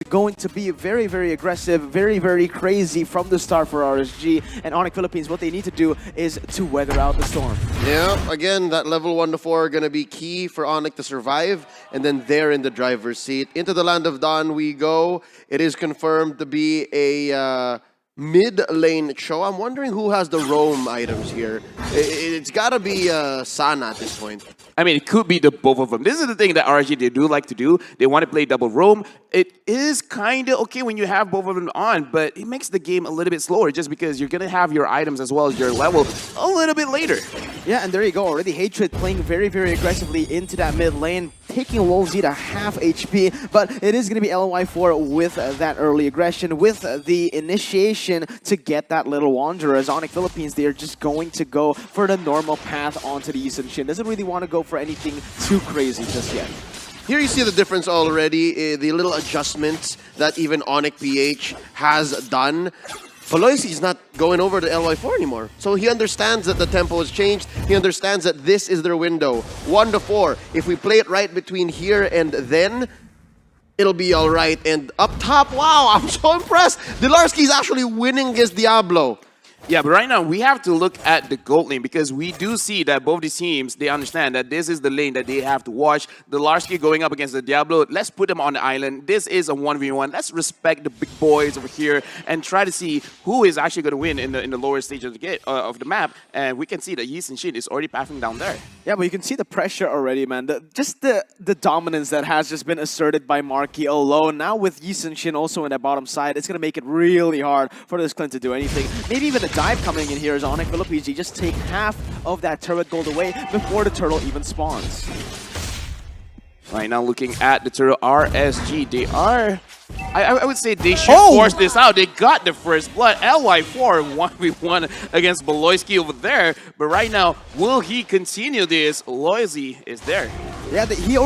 going to be very, very aggressive, very, very crazy from the start for RSG. And Onic Philippines, what they need to do is to weather out the storm. Yeah, again, that level 1 to 4 are going to be key for Onic to survive. And then they're in the driver's seat. Into the Land of Dawn we go. It is confirmed to be a mid-lane show. I'm wondering who has the roam items here. It's got to be Sana at this point. I mean, it could be the both of them. This is the thing that RSG, they do like to do. They want to play double roam. It is kind of okay when you have both of them on, but it makes the game a little bit slower just because you're going to have your items as well as your level a little bit later. Yeah, and there you go. Already Hatred playing very, very aggressively into that mid lane, taking Wolzy to half HP, but it is going to be LY4 with that early aggression, with the initiation to get that little Wanderer. As Onic Philippines, they are just going to go for the normal path onto the Eastern Shin. Doesn't really want to go for anything too crazy just yet. Here you see the difference already, the little adjustments that even Onic PH has done. Pelosi is not going over to LY4 anymore. So he understands that the tempo has changed. He understands that this is their window. 1 to 4. If we play it right between here and then, it'll be all right. And up top, wow, I'm so impressed. Dilarski is actually winning against Diablo. Yeah, but right now we have to look at the gold lane because we do see that both these teams, they understand that this is the lane that they have to watch. The Larsky going up against the Diablo, let's put them on the island. This is a 1v1. Let's respect the big boys over here and try to see who is actually going to win in the lower stage of the map. And we can see that Yi and Shin is already pathing down there. Yeah, but you can see the pressure already, man. Just the dominance that has just been asserted by Marky alone. Now with Yi and Shin also in that bottom side, it's going to make it really hard for this Clint to do anything. Maybe even a dive coming in here as Onic Philippines. Just take half of that turret gold away before the turtle even spawns. Right now looking at the turtle RSG, they are... I would say they should force this out. They got the first blood. LY4 1v1 against Beloyski over there. But right now, will he continue this? Loisy is there. Yeah, he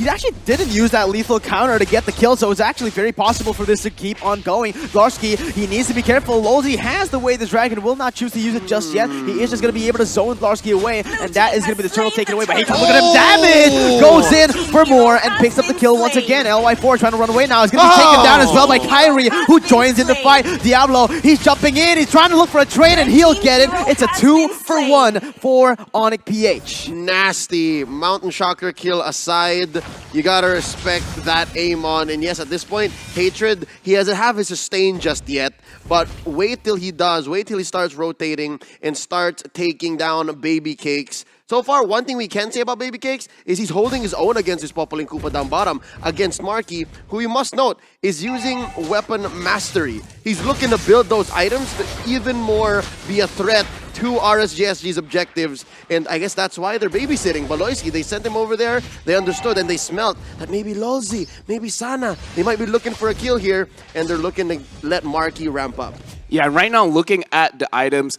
actually didn't use that lethal counter to get the kill, so it's actually very possible for this to keep on going. Larsky, he needs to be careful. Loisy has the way the dragon will not choose to use it just yet. He is just going to be able to zone Larsky away, and that is going to be the turtle taken away. But hey, look at him, damage! Goes in for more and picks up the kill once again. LY4 trying to run away now. He's going to be taken down as well by Kyrie, who joins in the fight. Diablo, he's jumping in. He's trying to look for a trade, and he'll get it. It's a 2-for-1 for Onic PH. Nasty. Mountain Shocker kill aside, you gotta respect that aim on. And yes, at this point, Hatred, he doesn't have his sustain just yet, but wait till he does. Wait till he starts rotating and starts taking down Baby Cakes. So far, one thing we can say about Baby Cakes is he's holding his own against his Popolin Koopa down bottom against Marky, who you must note is using weapon mastery. He's looking to build those items to even more be a threat to RSGSG's objectives, and I guess that's why they're babysitting Beloyski. They sent him over there, they understood, and they smelt that maybe Lolzy, maybe Sana, they might be looking for a kill here, and they're looking to let Marky ramp up. Yeah, right now looking at the items,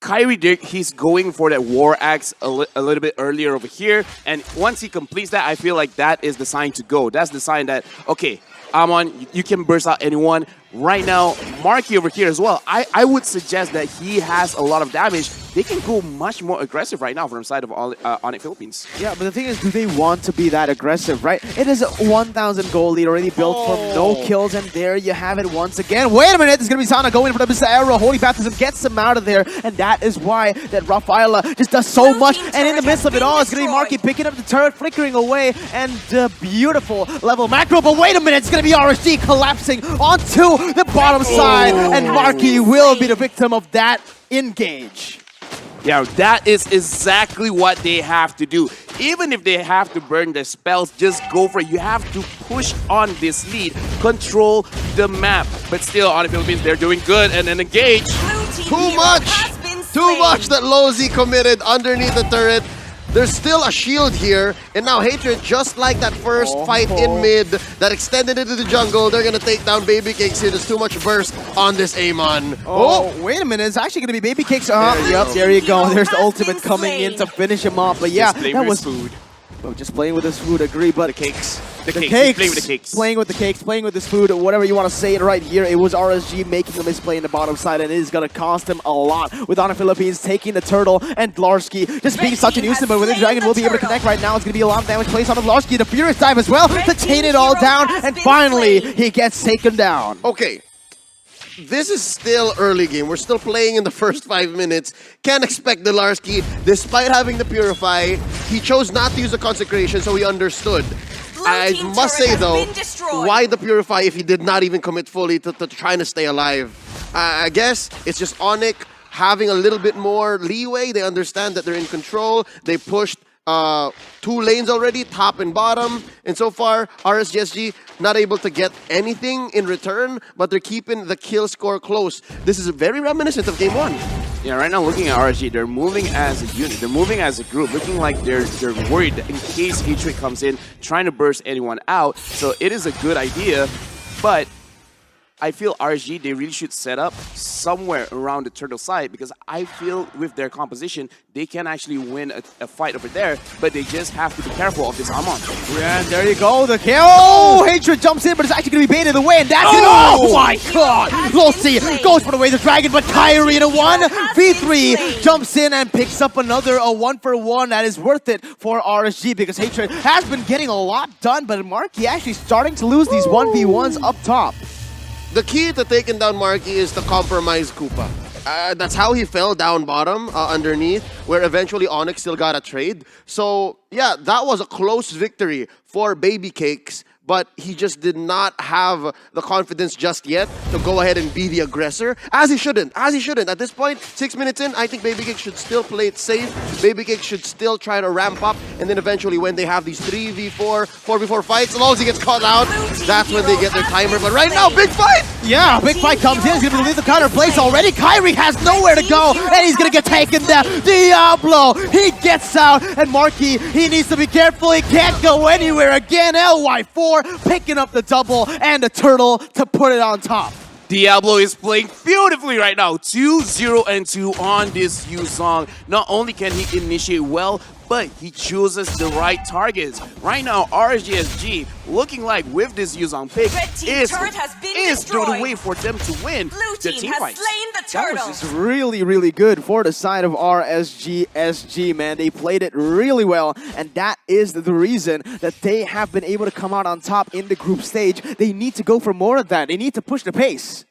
Kyrie Dick, he's going for that War Axe a little bit earlier over here, and once he completes that, I feel like that is the sign to go. That's the sign that, okay, Amon, you can burst out anyone. Right now, Marky over here as well. I would suggest that he has a lot of damage. They can go much more aggressive right now from the side of Onic Philippines. Yeah, but the thing is, do they want to be that aggressive, right? It is a 1,000 goal lead already built from no kills, and there you have it once again. Wait a minute, it's going to be Sana going for the Mr. Arrow. Holy Baptism gets him out of there, and that is why that Rafaela just does so much. And in the midst of it all, it's going to be Marky picking up the turret, flickering away, and the beautiful level macro. But wait a minute, it's going to be RSG collapsing onto the bottom side, and Marky will be the victim of that engage. Yeah, that is exactly what they have to do. Even if they have to burn their spells, just go for it. You have to push on this lead, control the map. But still, on the Philippines, they're doing good and then engage. Too much that Lozy committed underneath the turret. There's still a shield here, and now Hatred, just like that first fight in mid that extended into the jungle, they're gonna take down Baby Cakes here. There's too much burst on this Amon. Wait a minute, it's actually gonna be Baby Cakes. Yep, there you go. There's the ultimate coming in to finish him off. But yeah, that was food. just playing with his food, agree, but the cakes. The cakes. He's playing with the cakes. Playing with the cakes, playing with this food, whatever you want to say it right here. It was RSG making a misplay in the bottom side, and it is going to cost him a lot. With Onic Philippines taking the turtle, and Dlarsky just being such a nuisance, but with the Dragon will be able to connect right now. It's going to be a lot of damage placed on the Dlarsky. The Furious dive as well to chain it all down, and finally he gets taken down. Okay. This is still early game. We're still playing in the first 5 minutes. Can't expect Dlarsky, despite having the Purify, he chose not to use the Consecration, so he understood. I must say though, why the Purify if he did not even commit fully to trying to stay alive? I guess it's just Onic having a little bit more leeway. They understand that they're in control. They pushed 2 lanes already, top and bottom. And so far, RSG not able to get anything in return, but they're keeping the kill score close. This is very reminiscent of Game 1. Yeah, right now looking at RSG, they're moving as a unit. They're moving as a group, looking like they're worried in case Hatred comes in, trying to burst anyone out. So it is a good idea, but I feel RSG, they really should set up somewhere around the turtle side, because I feel with their composition, they can actually win a fight over there, but they just have to be careful of this Amon. Yeah, and there you go, the kill. Oh, Hatred jumps in, but it's actually going to be baited away, and that's it. Oh my god! Losey goes for the way the Dragon, but Kyrie in a 1v3 jumps in and picks up another 1-for-1 that is worth it for RSG, because Hatred has been getting a lot done, but Marky actually starting to lose these 1v1s up top. The key to taking down Marky is to compromise Koopa. That's how he fell down bottom underneath, where eventually Onic still got a trade. So yeah, that was a close victory for Baby Cakes, but he just did not have the confidence just yet to go ahead and be the aggressor, as he shouldn't. At this point, 6 minutes in, I think Baby Cakes should still play it safe. Baby Cakes should still try to ramp up, and then eventually when they have these 3v4, 4v4 fights, as long as he gets caught out, that's when they get their timer. But right now, big fight! Yeah, big fight comes in. He's going to leave the counter place already. Kyrie has nowhere to go, and he's going to get taken down. Diablo, he gets out, and Marky, he needs to be careful. He can't go anywhere again. LY4 picking up the double and the turtle to put it on top. Diablo is playing beautifully right now. 2-0-2 on this Yuzong. Not only can he initiate well, but he chooses the right targets. Right now, RSG looking like with this Yuzong pick is the way for them to win the team fight. That was just really, really good for the side of RSG, man. They played it really well, and that is the reason that they have been able to come out on top in the group stage. They need to go for more of that. They need to push the pace.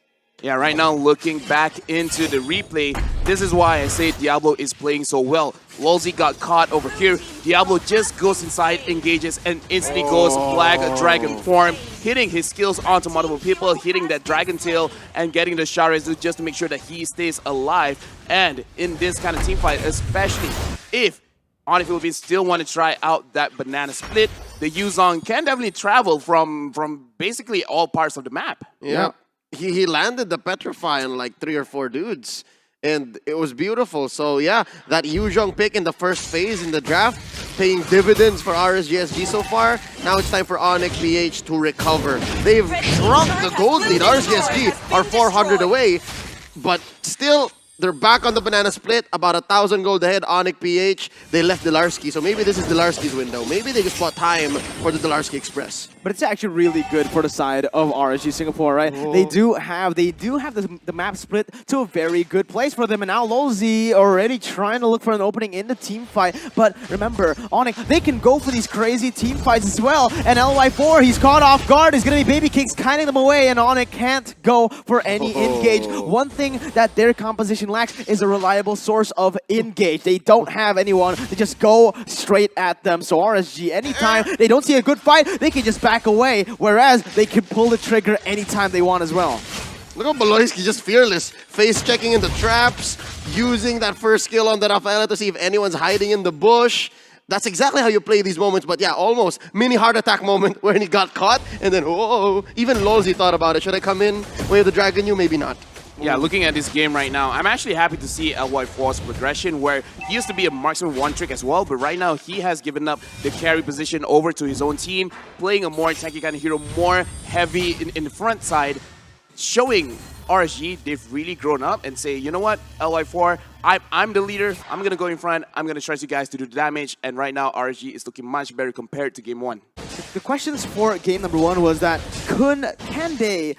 Yeah, right now looking back into the replay, this is why I say Diablo is playing so well. Lolzy got caught over here. Diablo just goes inside, engages, and instantly goes flag a dragon form, hitting his skills onto multiple people, hitting that dragon tail, and getting the Sharizu just to make sure that he stays alive. And in this kind of team fight, especially if Onic Philippines still want to try out that banana split, the Yuzong can definitely travel from basically all parts of the map. Yeah. He landed the Petrify on like 3 or 4 dudes, and it was beautiful. So yeah, that Yuzong pick in the first phase in the draft, paying dividends for RSG so far. Now it's time for Onic PH to recover. They've shrunk the gold lead. RSG are 400 away, but still, they're back on the banana split, about 1,000 gold ahead. Onic PH, they left Dlarsky, so maybe this is Dlarsky's window. Maybe they just bought time for the Dlarsky Express. But it's actually really good for the side of RSG Singapore, right? Oh. They do have the map split to a very good place for them. And now Lolzy already trying to look for an opening in the team fight. But remember, Onic, they can go for these crazy team fights as well. And LY4, he's caught off guard. He's going to be Baby Cakes kiting them away, and Onic can't go for any engage. One thing that their composition lacks is a reliable source of engage. They don't have anyone to just go straight at them. So RSG, anytime they don't see a good fight, they can just back away, whereas they can pull the trigger anytime they want as well. Look at Baloyski, just fearless. Face checking into traps, using that first skill on the Rafaela to see if anyone's hiding in the bush. That's exactly how you play these moments, but yeah, almost mini heart attack moment where he got caught, and then whoa, even Lolzy thought about it. Should I come in, wave the dragon you? Maybe not. Yeah, looking at this game right now, I'm actually happy to see LY4's progression, where he used to be a marksman one trick as well, but right now he has given up the carry position over to his own team, playing a more tanky kind of hero, more heavy in the front side, showing RSG they've really grown up and say, you know what, LY4, I'm the leader. I'm going to go in front. I'm going to trust you guys to do the damage. And right now, RSG is looking much better compared to game 1. The questions for game number 1 was that can they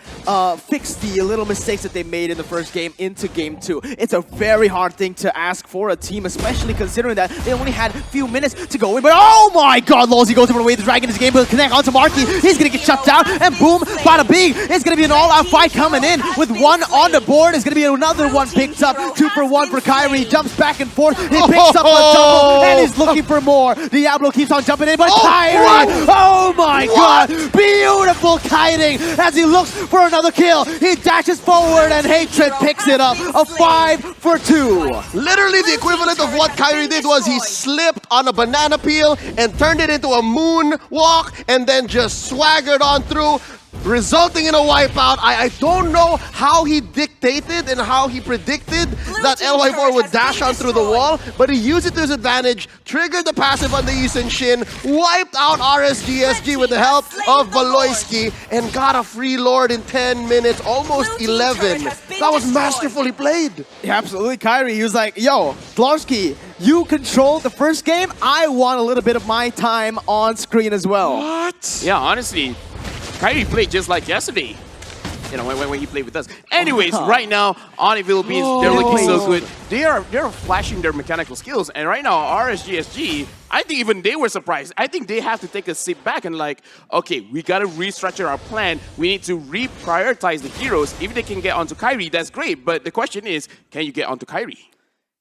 fix the little mistakes that they made in the first game into game 2? It's a very hard thing to ask for a team, especially considering that they only had a few minutes to go in. But oh my god, Lolzy goes over the way the Dragon is game, but connect onto Marky. He's going to get shut down, and boom, bada bing. It's going to be an all-out fight coming in with one on the board. It's going to be another one picked up. 2 for 1 for Kyrie. He jumps back and forth. He picks up a double, and he's looking for more. Diablo keeps on jumping in, but Kyrie, oh my god, beautiful kiting as he looks for another kill. He dashes forward, and Hatred picks it up. A 5 for 2. Literally the equivalent of what Kyrie did was he slipped on a banana peel and turned it into a moonwalk and then just swaggered on through, resulting in a wipeout. I don't know how he dictated and how he predicted that LY4 would dash on through the wall, but he used it to his advantage, triggered the passive on the Yisun Shin, wiped out RSG with the help of Valoisky, and got a free Lord in 10 minutes, almost 11. That was masterfully played. Yeah, absolutely. Kyrie, he was like, yo, Dlarsky, you controlled the first game. I want a little bit of my time on screen as well. What? Yeah, honestly, Kyrie played just like yesterday. You know, when he played with us. Anyways, right now, Onic Philippines, they're looking so good. They're flashing their mechanical skills. And right now, RSGSG, I think even they were surprised. I think they have to take a step back and like, okay, we got to restructure our plan. We need to reprioritize the heroes. If they can get onto Kyrie, that's great. But the question is, can you get onto Kyrie?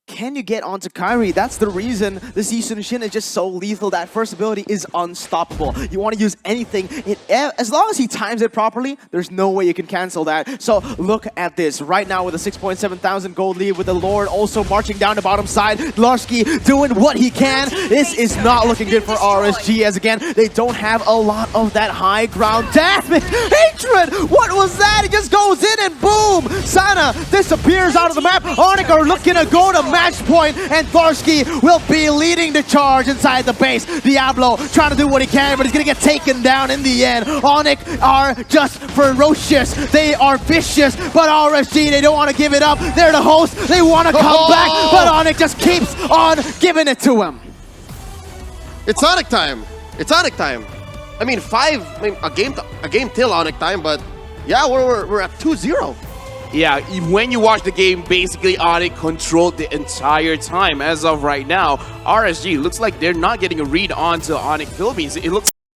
Can you get onto Kyrie? That's the reason this Yisun Shin is just so lethal. That first ability is unstoppable. You want to use anything. As long as he times it properly, there's no way you can cancel that. So look at this. Right now with a 6.7 thousand gold lead with the Lord also marching down the bottom side. Dlarsky doing what he can. This is not looking good for RSG as again, they don't have a lot of that high ground. Damn it! Hatred! What was that? He just goes in and boom! Sana disappears out of the map. Onic are looking to go to match point, and Dlarsky will be leading the charge inside the base. Diablo trying to do what he can, but he's gonna get taken down in the end. Onic are just ferocious. They are vicious, but RSG, they don't want to give it up. They're the host. They want to come back, but Onic just keeps on giving it to him. It's Onic time. It's Onic time. I mean, a game till Onic time, but yeah, we're at 2-0. Yeah, when you watch the game, basically Onic controlled the entire time. As of right now, RSG looks like they're not getting a read onto Onic Philippines. It looks